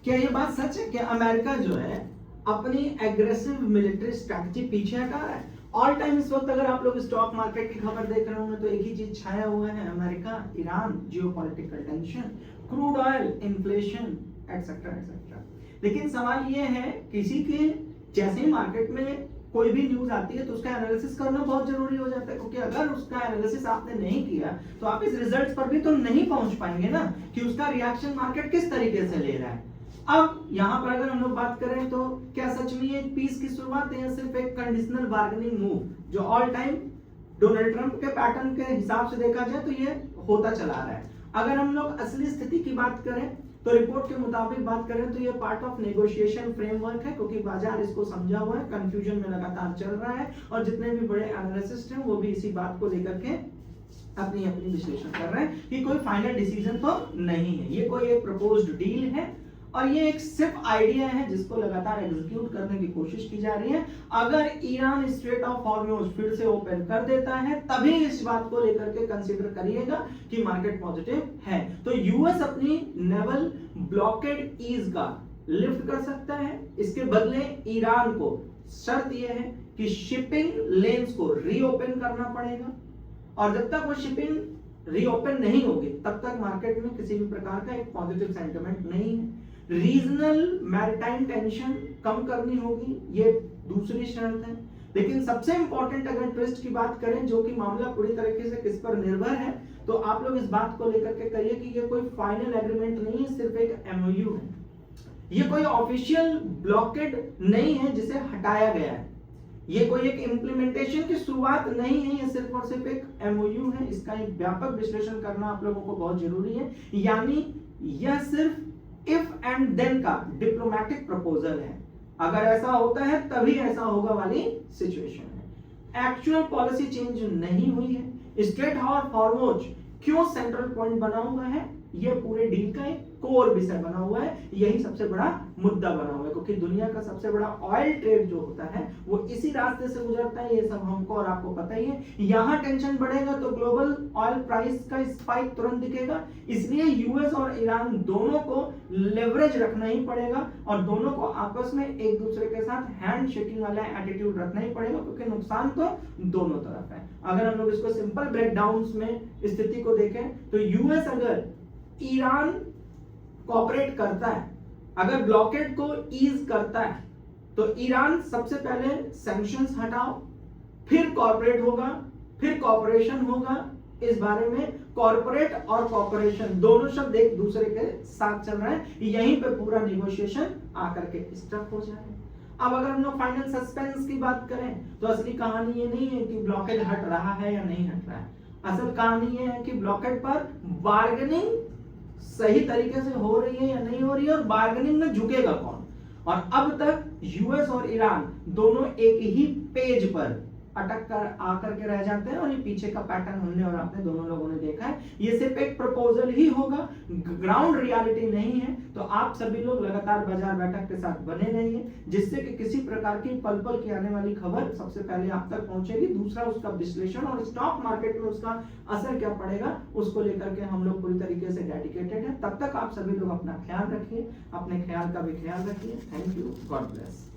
क्या ये बात सच है कि अमेरिका जो है अपनी एग्रेसिव मिलिट्री स्ट्रैटेजी पीछे हटा रहा है? ऑल टाइम इस वक्त अगर आप लोग स्टॉक मार्केट की खबर देख रहे होंगे तो एक ही चीज छाया हुआ है, America Iran geopolitical tension, crude oil, inflation etcetera etcetera. लेकिन सवाल ये है, किसी के जैसे ही मार्केट में कोई भी न्यूज आती है तो उसका एनालिसिस करना बहुत जरूरी हो जाता है, क्योंकि अगर उसका एनालिसिस आपने नहीं किया तो आप इस रिजल्ट्स पर भी तो नहीं पहुंच पाएंगे ना कि उसका रिएक्शन मार्केट किस तरीके से ले रहा है। अब यहां पर अगर हम लोग बात करें तो क्या सच में ये पीस की शुरुआत है या सिर्फ एक कंडीशनल बार्गेनिंग मूव जो ऑल टाइम डोनाल्ड ट्रंप के पैटर्न के हिसाब से देखा जाए तो ये होता चला रहा है? अगर हम लोग असली स्थिति की बात करें तो रिपोर्ट के मुताबिक बात करें तो ये पार्ट ऑफ नेगोशिएशन फ्रेमवर्क है, क्योंकि बाजार इसको समझा हुआ है, कंफ्यूजन में लगातार चल रहा है और जितने भी बड़े एनालिसिस्ट हैं वो भी इसी बात को लेकर के अपनी अपनी विश्लेषण कर रहे हैं कि कोई फाइनल डिसीजन तो नहीं है, ये कोई एक प्रपोज्ड डील है और ये एक सिर्फ आइडिया है जिसको लगातार एग्जीक्यूट करने की कोशिश की जा रही है। अगर ईरान स्ट्रेट ऑफ हॉर्मुज फिर से ओपन कर देता है तभी इस बात को लेकर के कंसीडर करिएगा कि मार्केट पॉजिटिव है। तो यूएस अपनी नेवल ब्लॉकेड ईज का लिफ्ट कर सकता है, इसके बदले ईरान को शर्त यह है कि शिपिंग लेन्स को रीओपन करना पड़ेगा और जब तक वो शिपिंग रीओपन नहीं होगी तब तक मार्केट में किसी भी प्रकार का एक पॉजिटिव सेंटिमेंट नहीं है। रीजनल मैरिटाइम टेंशन कम करनी होगी, ये दूसरी शर्त है। लेकिन सबसे इंपॉर्टेंट अगर ट्विस्ट की बात करें जो कि मामला पूरी तरीके से किस पर निर्भर है तो आप लोग इस बात को लेकर के कहिए कि ये कोई फाइनल एग्रीमेंट नहीं है, सिर्फ एक एमओयू है। ये कोई ऑफिशियल ब्लॉकेड नहीं है जिसे हटाया गया है, ये कोई एक इंप्लीमेंटेशन की शुरुआत नहीं है, ये सिर्फ और सिर्फ एक एमओयू है। इसका एक व्यापक विश्लेषण करना आप लोगों को बहुत जरूरी है, यानी यह सिर्फ इफ एंड देन का डिप्लोमेटिक प्रपोजल है। अगर ऐसा होता है तभी ऐसा होगा वाली सिचुएशन है। एक्चुअल पॉलिसी चेंज नहीं हुई है। स्ट्रेट हॉर्मुज क्यों सेंट्रल पॉइंट बना हुआ है, ये पूरे डील का एक कोर विषय बना हुआ है, यही सबसे बड़ा मुद्दा बना हुआ है, क्योंकि दुनिया का सबसे बड़ा ऑयल ट्रेड जो होता है वो इसी रास्ते से गुजरता है, ये सब हमको और आपको पता ही है। यहां टेंशन बढ़ेगा तो ग्लोबल ऑयल प्राइस का स्पाइक तुरंत दिखेगा, इसलिए यूएस और ईरान दोनों को लेवरेज रखना ही पड़ेगा और दोनों को आपस में एक दूसरे के साथ हैंड शेकिंग वाला एटीट्यूड रखना ही पड़ेगा, क्योंकि नुकसान तो दोनों तरफ है। अगर हम लोग इसको सिंपल ब्रेकडाउन में स्थिति को देखें तो यूएस अगर ईरान कोऑपरेट करता है, अगर ब्लॉकेड को ईज करता है तो ईरान सबसे पहले सैंक्शंस हटाओ, फिर कॉर्पोरेट होगा, फिर कॉर्पोरेशन होगा। इस बारे में कॉर्पोरेट और कॉर्पोरेशन दोनों शब्द एक दूसरे के साथ चल रहे हैं, यहीं पे पूरा नेगोशिएशन आकर के स्टक हो जाए। अब अगर हम लोग फाइनल सस्पेंस की बात करें तो असली कहानी ये नहीं है कि ब्लॉकेड हट रहा है या नहीं हट रहा है, असल कहानी ये है कि ब्लॉकेड पर बार्गेनिंग सही तरीके से हो रही है या नहीं हो रही है और बार्गेनिंग में झुकेगा कौन। और अब तक यूएस और ईरान दोनों एक ही पेज पर अटक कर आकर के रह जाते हैं और ये पीछे का पैटर्न हमने और आपने दोनों लोगों ने देखा है। ये सिर्फ एक प्रपोजल ही होगा, ग्राउंड रियलिटी नहीं है। तो आप सभी लोग लगातार बाजार बैठक के साथ बने रहिए, जिससे कि किसी प्रकार की पल पल की आने वाली खबर सबसे पहले आप तक पहुंचेगी। दूसरा उसका विश्लेषण और स्टॉक मार्केट में उसका असर क्या पड़ेगा उसको लेकर के हम लोग पूरी तरीके से डेडिकेटेड है। तब तक आप सभी लोग अपना ख्याल रखिए, अपने ख्याल का भी ख्याल रखिए। Thank you, God bless.